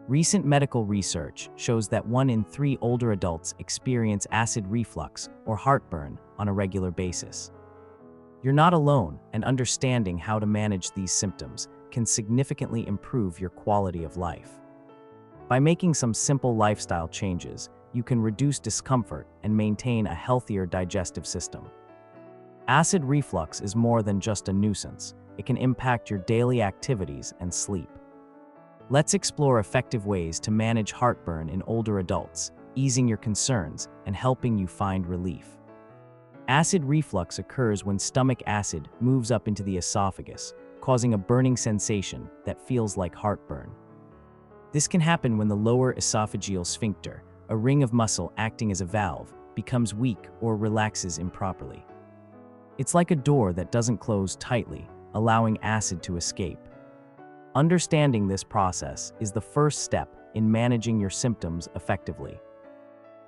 Recent medical research shows that 1 in 3 older adults experience acid reflux or heartburn on a regular basis. You're not alone, and understanding how to manage these symptoms can significantly improve your quality of life. By making some simple lifestyle changes, you can reduce discomfort and maintain a healthier digestive system. Acid reflux is more than just a nuisance. It can impact your daily activities and sleep. Let's explore effective ways to manage heartburn in older adults, easing your concerns and helping you find relief. Acid reflux occurs when stomach acid moves up into the esophagus, causing a burning sensation that feels like heartburn. This can happen when the lower esophageal sphincter, a ring of muscle acting as a valve, becomes weak or relaxes improperly. It's like a door that doesn't close tightly, allowing acid to escape. Understanding this process is the first step in managing your symptoms effectively.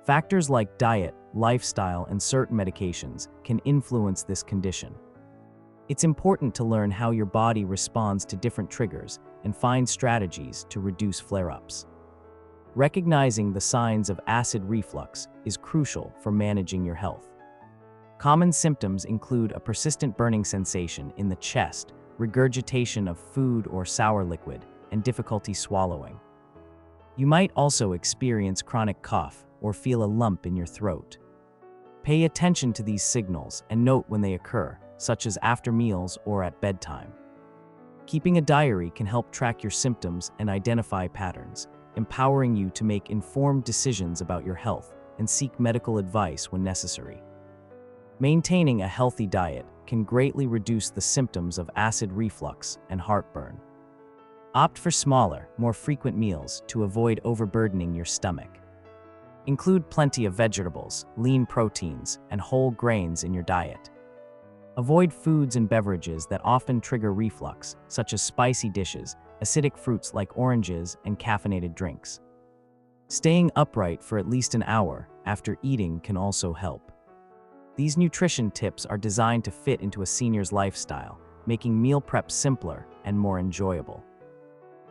Factors like diet, lifestyle, and certain medications can influence this condition. It's important to learn how your body responds to different triggers and find strategies to reduce flare-ups. Recognizing the signs of acid reflux is crucial for managing your health. Common symptoms include a persistent burning sensation in the chest, regurgitation of food or sour liquid, and difficulty swallowing. You might also experience chronic cough or feel a lump in your throat. Pay attention to these signals and note when they occur, such as after meals or at bedtime. Keeping a diary can help track your symptoms and identify patterns, empowering you to make informed decisions about your health and seek medical advice when necessary. Maintaining a healthy diet can greatly reduce the symptoms of acid reflux and heartburn. Opt for smaller, more frequent meals to avoid overburdening your stomach. Include plenty of vegetables, lean proteins, and whole grains in your diet. Avoid foods and beverages that often trigger reflux, such as spicy dishes, acidic fruits like oranges, and caffeinated drinks. Staying upright for at least an hour after eating can also help. These nutrition tips are designed to fit into a senior's lifestyle, making meal prep simpler and more enjoyable.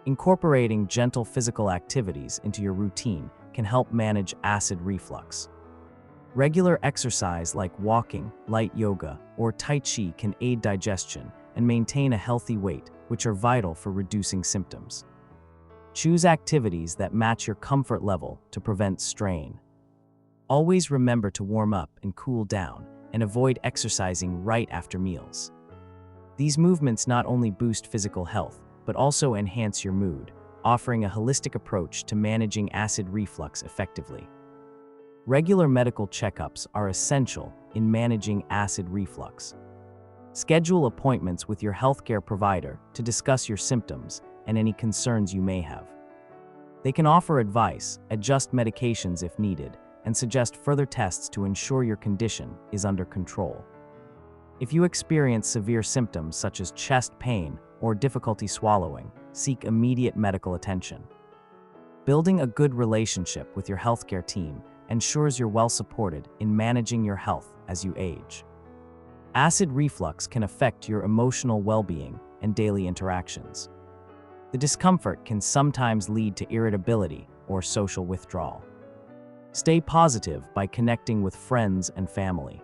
Incorporating gentle physical activities into your routine can help manage acid reflux. Regular exercise like walking, light yoga, or Tai Chi can aid digestion and maintain a healthy weight, which are vital for reducing symptoms. Choose activities that match your comfort level to prevent strain. Always remember to warm up and cool down, and avoid exercising right after meals. These movements not only boost physical health, but also enhance your mood, offering a holistic approach to managing acid reflux effectively. Regular medical checkups are essential in managing acid reflux. Schedule appointments with your healthcare provider to discuss your symptoms and any concerns you may have. They can offer advice, adjust medications if needed, and suggest further tests to ensure your condition is under control. If you experience severe symptoms such as chest pain or difficulty swallowing, seek immediate medical attention. Building a good relationship with your healthcare team ensures you're well supported in managing your health as you age. Acid reflux can affect your emotional well-being and daily interactions. The discomfort can sometimes lead to irritability or social withdrawal. Stay positive by connecting with friends and family.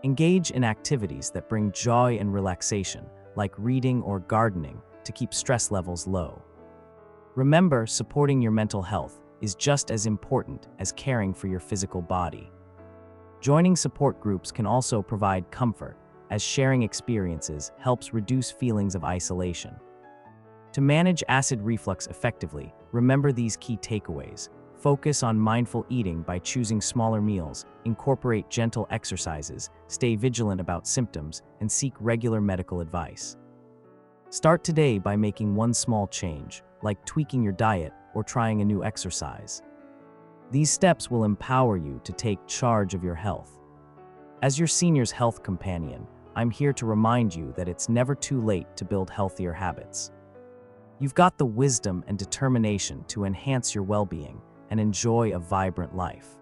Engage in activities that bring joy and relaxation, like reading or gardening, to keep stress levels low. Remember, supporting your mental health is just as important as caring for your physical body. Joining support groups can also provide comfort, as sharing experiences helps reduce feelings of isolation. To manage acid reflux effectively, remember these key takeaways. Focus on mindful eating by choosing smaller meals, incorporate gentle exercises, stay vigilant about symptoms, and seek regular medical advice. Start today by making one small change, like tweaking your diet or trying a new exercise. These steps will empower you to take charge of your health. As your senior's health companion, I'm here to remind you that it's never too late to build healthier habits. You've got the wisdom and determination to enhance your well-being and enjoy a vibrant life.